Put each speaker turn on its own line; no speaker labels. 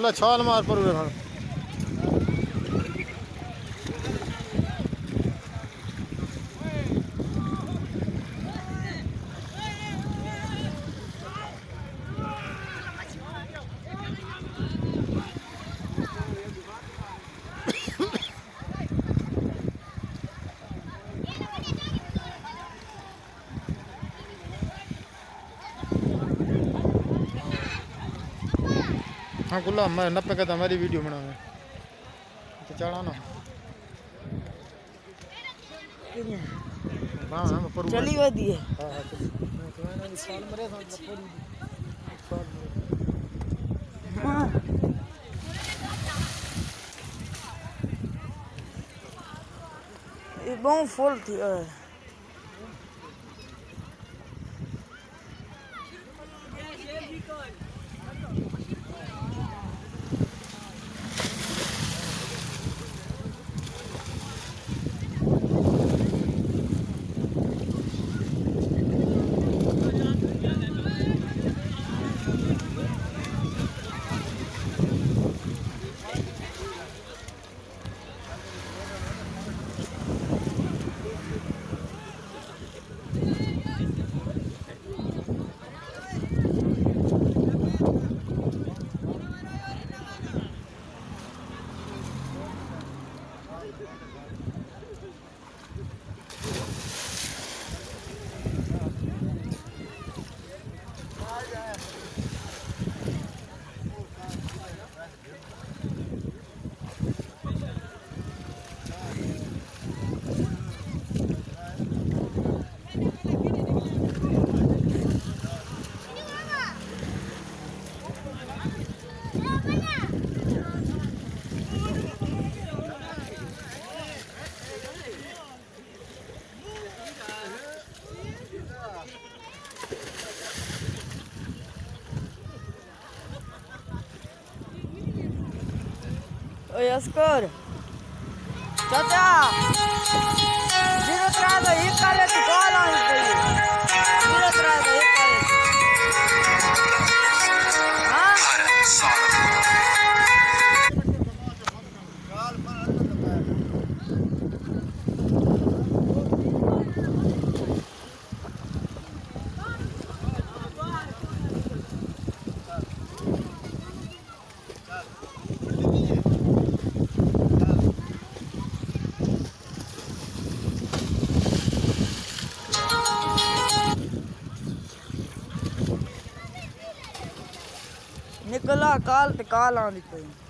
बोला छाल मार पर हुए हाँ गुल्ला मैं नब्बे का हमारी वीडियो बनावे तो चढ़ा ना हाँ हाँ पर
चली वधी है
हाँ हाँ चली साल मरे
ये बहुत फुल थी ओए अस्कर चाचा जीरो त्रा तो एक करे तो कॉल आनी चाहिए जीरो त्रा तो एक करे हाँ निकला काल ते काल आनी चाहिए